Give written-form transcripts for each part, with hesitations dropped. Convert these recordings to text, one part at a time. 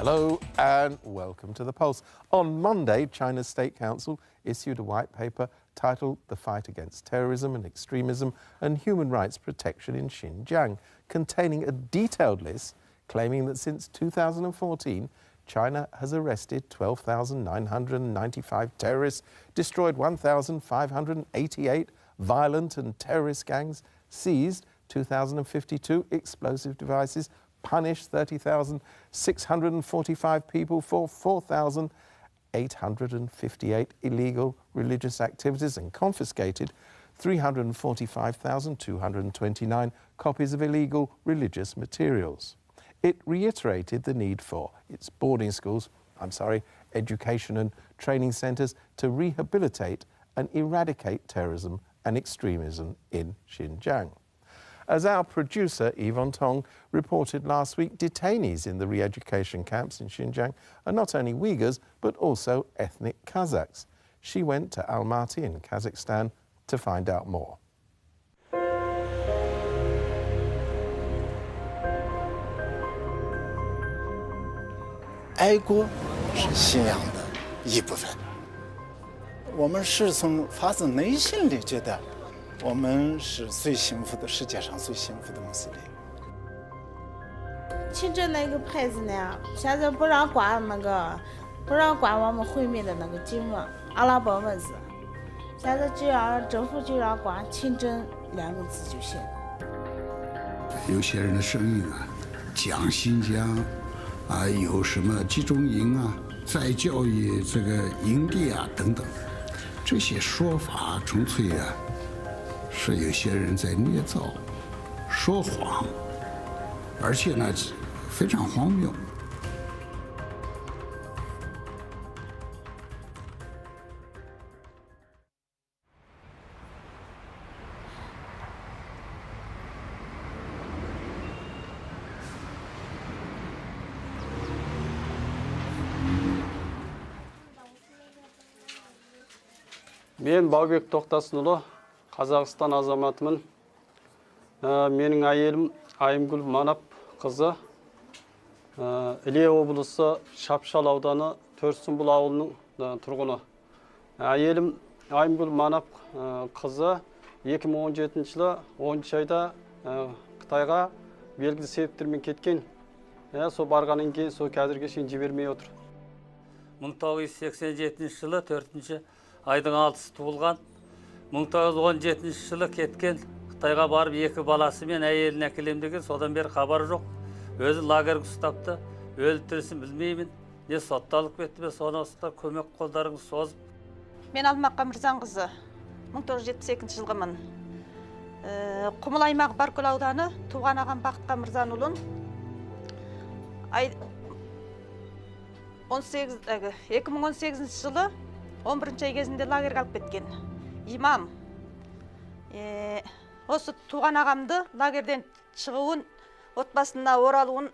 Hello and welcome to the Pulse. On Monday, China's State Council issued a white paper titled The Fight Against Terrorism and Extremism and Human Rights Protection in Xinjiang, containing a detailed list claiming that since 2014, China has arrested 12,995 terrorists, destroyed 1,588 violent and terrorist gangs, seized 2,052 explosive devices, punished 30,645 people for 4,858 illegal religious activities and confiscated 345,229 copies of illegal religious materials. It reiterated the need for its education and training centres to rehabilitate and eradicate terrorism and extremism in Xinjiang. As our producer, Yvonne Tong, reported last week, detainees in the re-education camps in Xinjiang are not only Uyghurs, but also ethnic Kazakhs. She went to Almaty in Kazakhstan to find out more. Aigo是信仰的一部分。我们是从发自内心里觉得。 我们是最幸福的，世界上最幸福的穆斯林。清真那个牌子呢，现在不让挂那个，不让挂我们回民的那个经文，阿拉伯文字。现在只要政府就让挂清真2个字就行。有些人的声音啊，讲新疆啊，有什么集中营啊，再教育这个营地啊等等，这些说法纯粹啊。 是有些人在捏造、说谎，而且呢非常荒谬。мен Баубек Тоқтасынұлы, Қазақстан азаматымын. Менің әйелім Айымгүл Манап қызы. Іле облысы Шапшал ауданы Төрсүмбұл ауылының тұрғыны. Әйелім Айымгүл Манап қызы 2017 жылы 10 айда Қытайға белгілі себептермен кеткен. Сол барғаннан кейін сол қазірге шейін жібермей отыр. 1987 жылы 4 айдың 6-сы туылған. 1917 жылы кеткен, Қытайға барып 2 баласы мен әйелін әкелем деген, содан бері хабар жоқ. Өзі лагерге ұстапты, өлтірісін білмеймін. Не сотталып кетті бе, соны ұстап көмек қолдарыңыз созып. Мен Алмаққа Мырзан қызы, 1972 жылғымын. Құмыл аймағы Баркөл ауданы, туған ағам Бақытқа Мырзан ұлын 2018 жылы 11 ай кезінде лагерге алып кеткен. Имам, осы туған ағамды лагерден шығуын, отбасына оралуын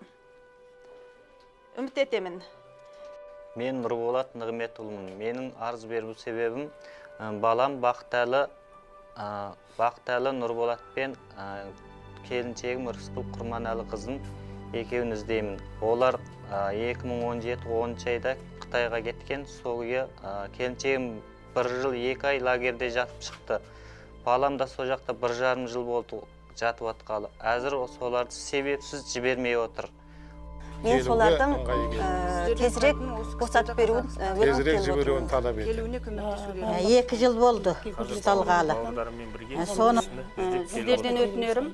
үміт етемін. Мен Нұрболат Нығметұлымын. Менің арыз беру себебім балам Бақталы Нұрболатпен келіншегім Рысқұл Құрманәлі қызын екеуін іздеймін. Олар 2017-10 айда Қытайға кеткен, соғы келіншегім 1 жыл 2 ай лагерде жатып шықты. Балам да сол жақта 1,5 жыл болды жатып атқалы. Әзір соларды себепсіз жібермей отыр. Мен солардың тезірек босатып беруін талап етемін. 2 жыл болды ұсталғалы. Соны сіздерден өтінерім.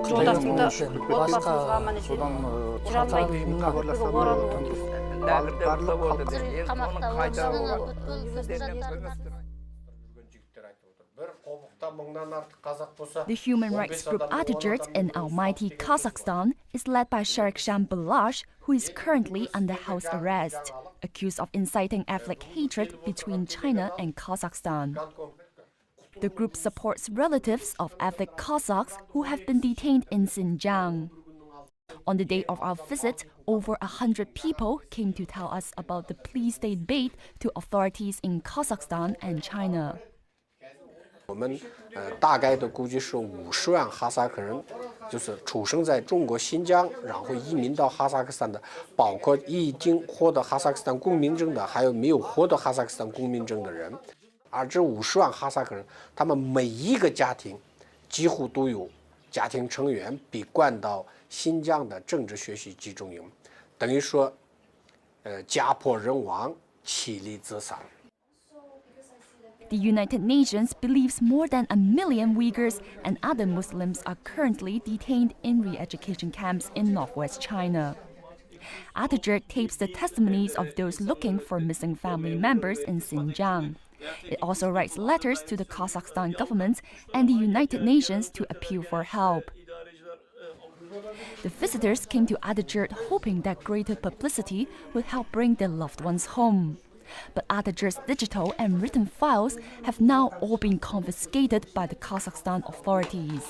Жолдасымды отбасымызға аман есен The human rights group Attitudes in Almaty, Kazakhstan is led by Shariksham Balash, who is currently under house arrest, accused of inciting ethnic hatred between China and Kazakhstan. The group supports relatives of ethnic Kazakhs who have been detained in Xinjiang. On the day of our visit, over 100 people came to tell us about the police state bait to authorities in Kazakhstan and China. 我们大概的估计是50万哈萨克人，就是出生在中国新疆，然后移民到哈萨克斯坦的，包括已经获得哈萨克斯坦公民证的，还有没有获得哈萨克斯坦公民证的人。而这50万哈萨克人，他们每一个家庭几乎都有家庭成员被关到新疆的政治学习集中营，等于说，家破人亡，妻离子散。The United Nations believes more than 1 million Uyghurs and other Muslims are currently detained in re-education camps in northwest China. Atatürk tapes the testimonies of those looking for missing family members in Xinjiang. It also writes letters to the Kazakhstan government and the United Nations to appeal for help. The visitors came to Atatürk hoping that greater publicity would help bring their loved ones home. But Atatürk's digital and written files have now all been confiscated by the Kazakhstan authorities.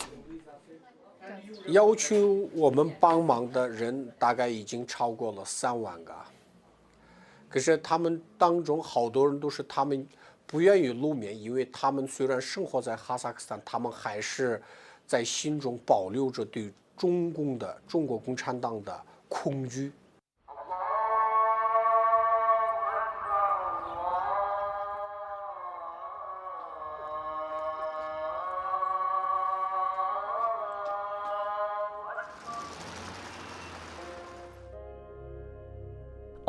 要求我们帮忙的人大概已经超过了3万个，可是他们当中好多人都是他们不愿意露面，因为他们虽然生活在哈萨克斯坦，他们还是在心中保留着对中国共产党的恐惧。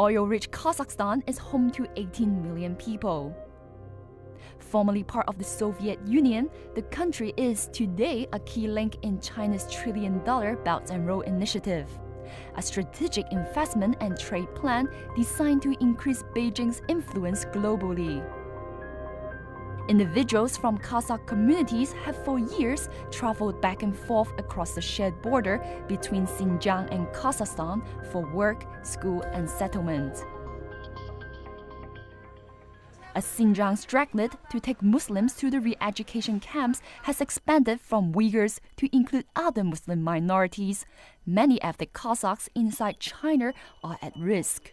Oil-rich Kazakhstan is home to 18 million people. Formerly part of the Soviet Union, the country is today a key link in China's $1 trillion Belt and Road Initiative, a strategic investment and trade plan designed to increase Beijing's influence globally. Individuals from Kazakh communities have for years traveled back and forth across the shared border between Xinjiang and Kazakhstan for work, school, and settlement. A Xinjiang dragnet to take Muslims to the re-education camps has expanded from Uyghurs to include other Muslim minorities. Many ethnic Kazakhs inside China are at risk.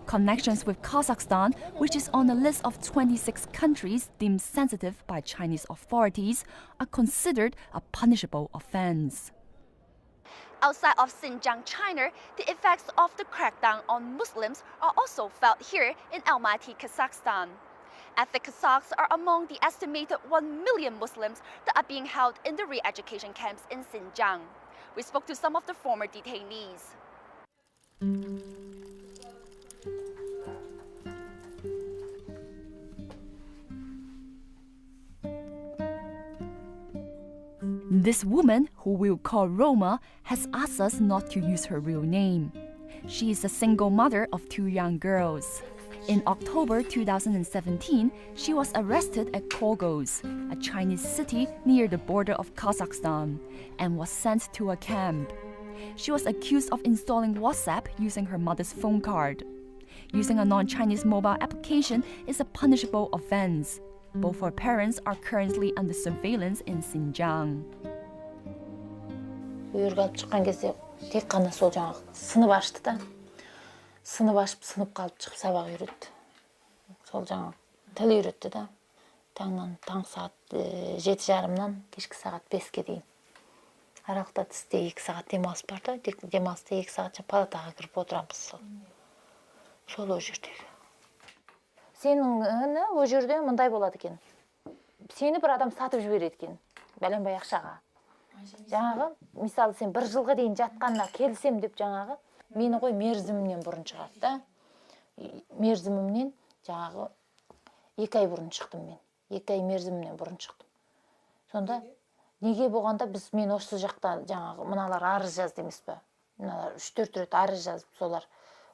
Connections with Kazakhstan, which is on a list of 26 countries deemed sensitive by Chinese authorities, are considered a punishable offense. Outside of Xinjiang, China, the effects of the crackdown on Muslims are also felt here in Almaty, Kazakhstan. Ethnic Kazakhs are among the estimated 1 million Muslims that are being held in the re-education camps in Xinjiang. We spoke to some of the former detainees. This woman, who we'll call Roma, has asked us not to use her real name. She is a single mother of 2 young girls. In October 2017, she was arrested at Korgos, a Chinese city near the border of Kazakhstan, and was sent to a camp. She was accused of installing WhatsApp using her mother's phone card. Using a non-Chinese mobile application is a punishable offense. Both her parents are currently under surveillance in Xinjiang. Үйірге алып шыққан кезде тек қана сол жаңағы сынып ашты да. Сынып ашып, сынып қалып шығып сабақ үйретті. Сол жаңағы тіл үйретті да. Таң сағат 7:30-нан кешкі сағат 5-ке дейін. Аралықта түсте 2 сағат демалыс бар да. Демалыста 2 сағатша палатаға кіріп отырамыз сол. Сол о жердегі. Сенің о жерде мындай болады екен. Сені бір адам сатып жібереді екен. Бәленбай ақшаға. Жаңағы, мысалы сен 1 жылға дейін жатқанына келсем деп жаңағы, мені ғой мерзімімнен бұрын шығарды да. Мерзімімнен жаңағы 2 ай бұрын шықтым мен. 2 ай мерзімімнен бұрын шықтым. Сонда неге болғанда біз мен осы жақта жаңағы мыналар арыз жазды емес пе? Мыналар 3-4 рет арыз жазып,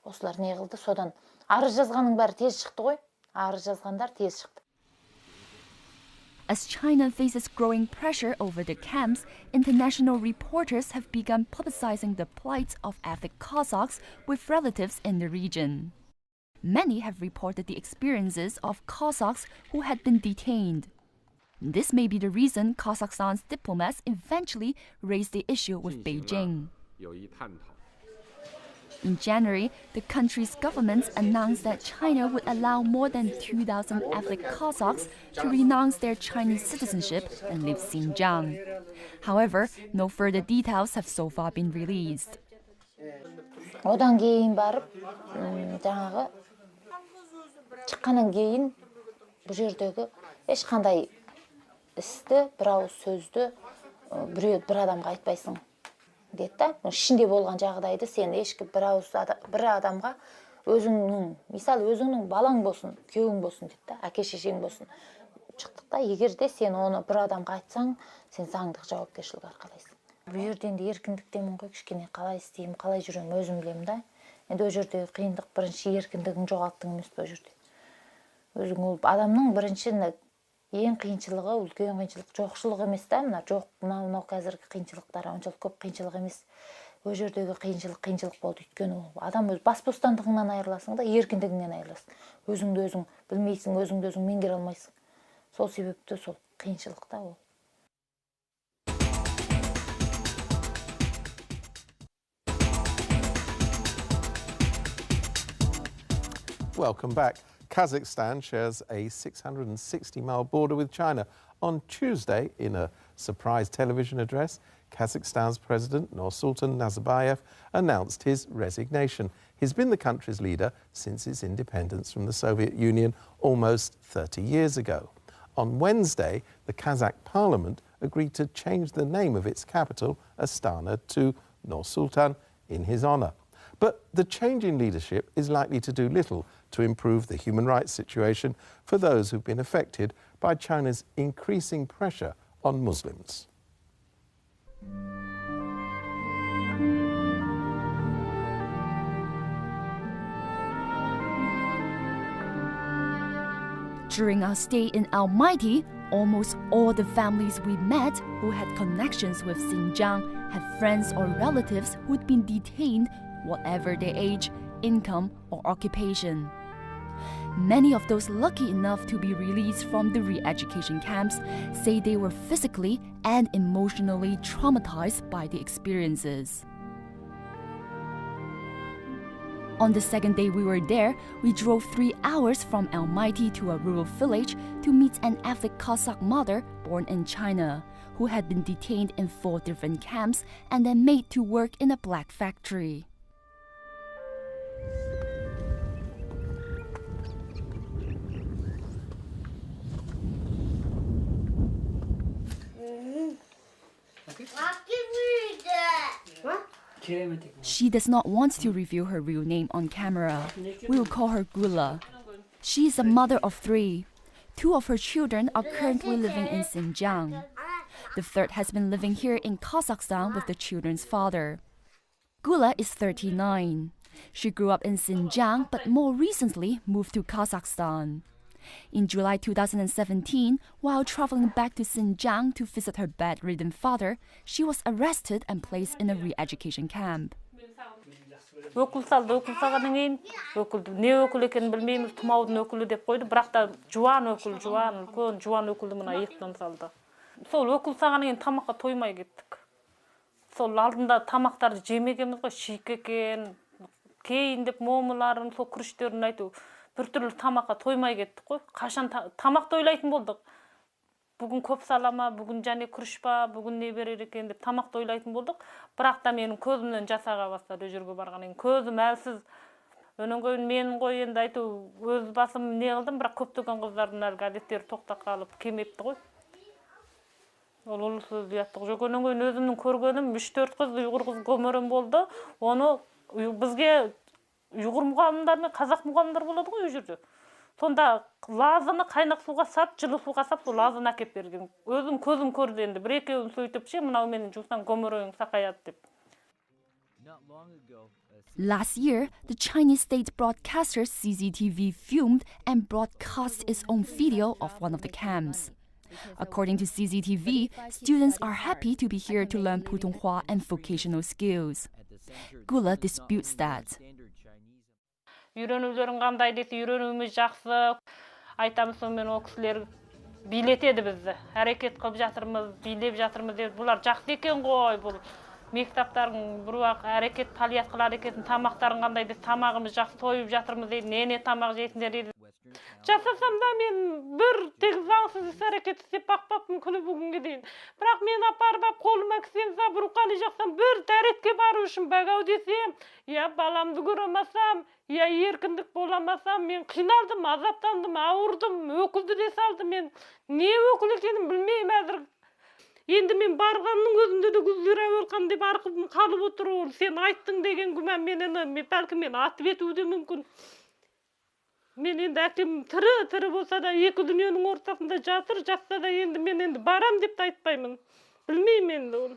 осылар не қылды? Содан арыз жазғаның бәрі тез шықты ғой. Арыз жазғандар тез шықты. As China faces growing pressure over the camps, international reporters have begun publicizing the plight of ethnic Kazakhs with relatives in the region. Many have reported the experiences of Kazakhs who had been detained. This may be the reason Kazakhstan's diplomats eventually raised the issue with Beijing. In January, the country's government announced that China would allow more than 2,000 ethnic Kazakhs to renounce their Chinese citizenship and leave Xinjiang. However, no further details have so far been released. Одан кейін барып, жаңағы шыққаннан кейін бұл жердегі ешқандай істі, бір ауыз сөзді бір адамға айтпайсың деді да. Ішінде болған жағдайды сен ешкі бір адамға өзіңнің, мысалы өзіңнің балаң болсын, күйеуің болсын деді да, әке шешең болсын. Шықтық та, егер де сен оны бір адамға айтсаң, сен заңдық жауапкершілік арқалайсың. Бұл жерден де еркіндіктемін ғой, кішкене қалай істеймін, қалай жүремін өзім білемін да. Енді ол жерде қиындық бірінші еркіндігін жоғалттың емес пе ол жерде. Өзің ол адамның бірінші ең қиыншылығы, үлкен қиыншылық жоқшылық емес та, мына жоқ, мынау қазіргі қиыншылықтар оншалық көп қиыншылық емес. Ол жердегі қиыншылық болды, өйткені адам өз бас бостандығыңнан айырыласың да, еркіндігіңнен айырыласың. Өзіңді өзің білмейсің, өзіңді өзің меңгере алмайсың. Сол себепті сол қиыншылық та ол. Welcome back. Kazakhstan shares a 660-mile border with China. On Tuesday, in a surprise television address, Kazakhstan's President Nursultan Nazarbayev announced his resignation. He's been the country's leader since its independence from the Soviet Union almost 30 years ago. On Wednesday, the Kazakh parliament agreed to change the name of its capital, Astana, to Nur-Sultan in his honor. But the change in leadership is likely to do little to improve the human rights situation for those who've been affected by China's increasing pressure on Muslims. During our stay in Almaty, almost all the families we met who had connections with Xinjiang had friends or relatives who'd been detained, whatever their age, income, or occupation. Many of those lucky enough to be released from the re-education camps say they were physically and emotionally traumatized by the experiences. On the second day we were there, we drove 3 hours from Almaty to a rural village to meet an ethnic Kazakh mother born in China, who had been detained in 4 different camps and then made to work in a black factory. She does not want to reveal her real name on camera. We will call her Gula. She is a mother of 3. 2 of her children are currently living in Xinjiang. The third has been living here in Kazakhstan with the children's father. Gula is 39. She grew up in Xinjiang but more recently moved to Kazakhstan. In July 2017, while traveling back to Xinjiang to visit her bedridden father, she was arrested and placed in a re-education camp. Өкіл салды, өкіл салғаннан кейін, өкілді не өкіл екенін білмейміз, тұмаудың өкілі деп қойды, бірақ та жуан өкіл, үлкен жуан өкілді мына иықтан салды. Сол өкіл салғаннан кейін тамаққа тоймай кеттік. Сол алдында тамақтарды жемегенбіз ғой, шиік екен, кейін деп момыларын, сол күріштерін айту, біртүрлі тамаққа тоймай кеттік қой. Қашан тамақ тойлайтын болдық. Бүгін көп салама, бүгін және күріш па, бүгін не берер екен деп тамақ тойлайтын болдық. Бірақ та менің көзімнен жасаға бастады жүрге барғаннан. Көзім әлсіз. Өнен кейін менің ғой енді айту өз басым не қылдым, бірақ көптеген қыздардың әлгі әдеттері тоқтап қалып кемепті ғой. Ол сөз ұяттық жоқ. Өнен кейін өзімнің көргенім 3-4 қыз ұйғыр қыз көмірім болды. Оны бізге ұйғыр мұғалімдер мен қазақ мұғалімдер болады ғой ол жерде. Сонда лазыны қайнақ суға сап, жылы суға сап, сол лазыны әкеп берген. Өзім көзім көрді енді. Бір екеуін сөйтіп ше, мынау менің жұмыстан көмірің сақаяды деп. Last year, the Chinese state broadcaster CCTV filmed and broadcast its own video of one of the camps. According to CCTV, students are happy to be here to learn Putonghua and vocational skills. Gula disputes that. Үйренулерін қандай дейді, үйренуіміз жақсы. Айтамыз сонымен ол кісілер билетеді бізді. Әрекет қылып жатырмыз, билеп жатырмыз деп. Бұлар жақсы екен ғой, бұл Мектептарың бір уақыт әрекет, палиат қыл әрекетін, тамақтарың қандай деп, тамағымыз жақсы тойып жатырмыз дейді, не тамақ жейтіндер дейді. Жасасам да мен бір тек заңсыз іс-әрекет істеп бақпаппын күні бүгінге дейін. Бірақ мен апарып қолыма кісен сап, рухани жақтан бір дәретке бару үшін бәгау десем, я баламды көре алмасам, я еркіндік бола алмасам, мен қиналдым, азаптандым, ауырдым, өкілді де салды. Мен не өкіл екенін білмеймін әзір. Енді мен барғанның өзінде де күздер әуелқан деп арқыбым қалып отыр. Ол сен айттың деген күмән менен, бәлкім мен атып етуі де мүмкін. Мен енді әкем тірі болса да екі дүниенің ортасында жатыр, жатса да енді мен енді барам деп те айтпаймын. Білмеймін енді ол.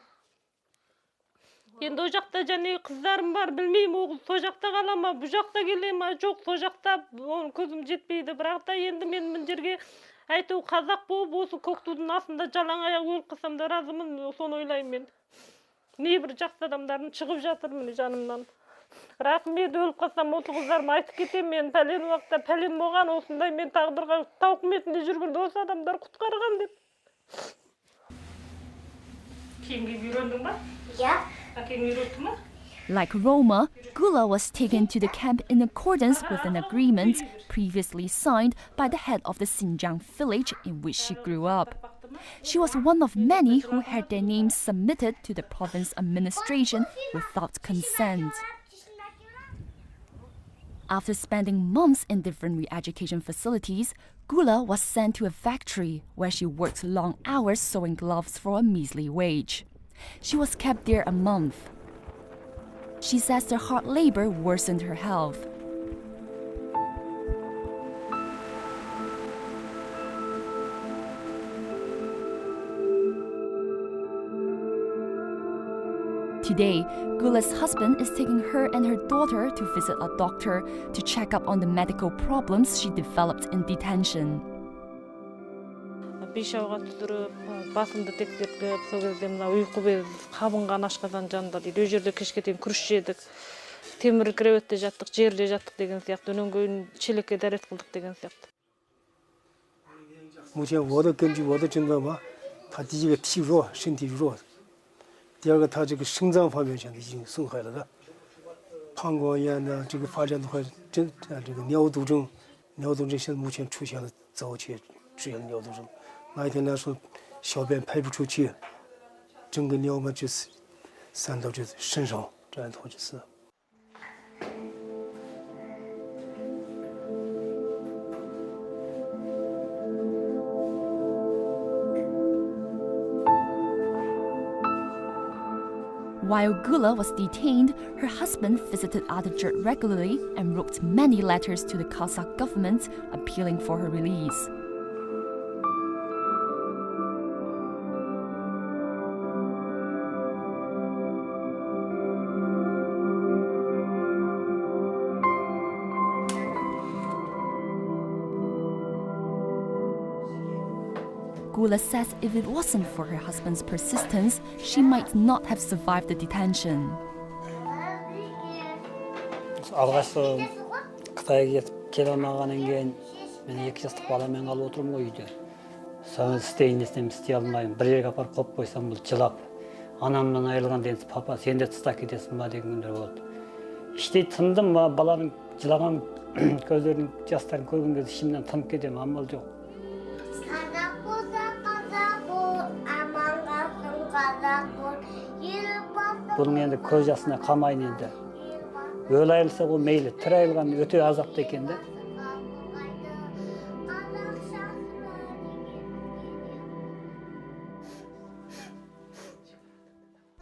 Енді о жақта және қыздарым бар, білмеймін оғыз со жақта қала ма, бұ жақта келе ма, жоқ со жақта көзім жетпейді. Бірақ та енді мен мына жерге әйтеу қазақ болып, осы көк тудың астында жалаң аяқ өліп қалсам да разымын, соны ойлаймын мен. Небір жақсы адамдардың шығып жатыр міне жанымнан. Рахмет, өліп қалсам осы қыздарыма айтып кетемін, мен пәлен уақытта пәлен болған, осындай мен тағдырға тауқыметінде жүргенде осы адамдар құтқарған деп. Киімге үйрендің ба? Yeah. Әкең үйретті ма? Like Roma, Gula was taken to the camp in accordance with an agreement previously signed by the head of the Xinjiang village in which she grew up. She was one of many who had their names submitted to the province administration without consent. After spending months in different re-education facilities, Gula was sent to a factory where she worked long hours sewing gloves for a measly wage. She was kept there a month. She says the hard labor worsened her health. Today, Gula's husband is taking her and her daughter to visit a doctor to check up on the medical problems she developed in detention. Бейшауға түсіріп, басымды тексертіп, сол кезде мына ұйқы без қабынған ашқазан жанында дейді. Өз жерде кешке дейін күріш жедік, темір креветте жаттық, жерде жаттық деген сияқты, өнен кейін шелекке дәрет қылдық деген сияқты. 目前我的根据我的诊断吧，他第一个体弱，身体弱，第二个他这个肾脏方面现在已经损害了的，膀胱炎呢，这个发展的话，这个尿毒症现在目前出现了早期出现了尿毒症。 那一天来说，小便排不出去，整个尿嘛就是散到就是身上，这样头就是。While Gula was detained, her husband visited Ataturk regularly and wrote many letters to the Kazakh government appealing for her release. Gula says if it wasn't for her husband's persistence, she might not have survived the detention. Алғашқы Қытайға кетіп келе алмағаннан кейін мен 2 жастық баламен қалып отырмын ғой үйде. Соны істейін десем істей алмаймын. Бір жерге апарып қойып қойсам бұл жылап. Анамнан айырылған дейін папа сен де тыста кетесің ба деген күндер болды. Іштей тындым, баланың жылаған көздерінің жастарын көрген кезде ішімнен тынып кетемін, амал жоқ. Бұның енді көз жасына қамайын енді. Өлі айылса ол мейлі, тірі айылған өте азапты екен де.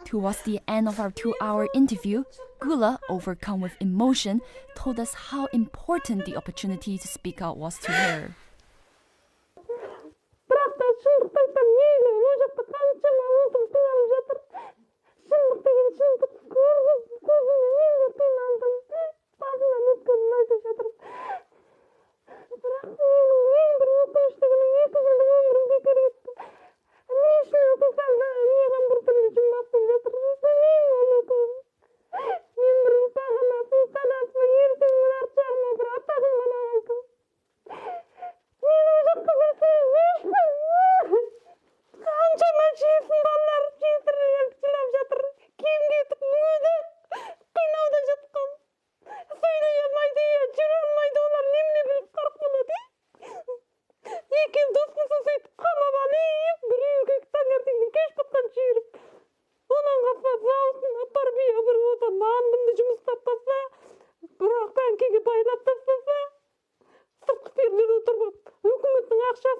Towards the end of our 2-hour interview, Gula, overcome with emotion, told us how important the opportunity to speak out was to her.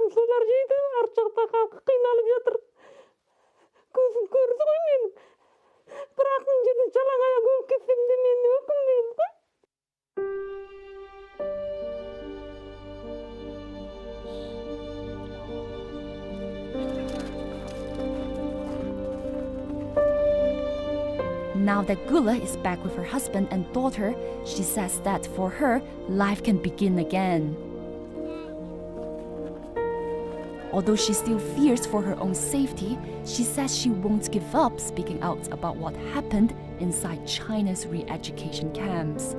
баласын солар жейді, арт жақта халқы қиналып жатыр. Көзін көрді ғой менің. Бірақ мына жерде жалаң аяқ өліп кетсем де мен өкінбеймін ғой. Now that Gula is back with her husband and daughter, she says that for her, life can begin again. Although she still fears for her own safety, she says she won't give up speaking out about what happened inside China's re-education camps.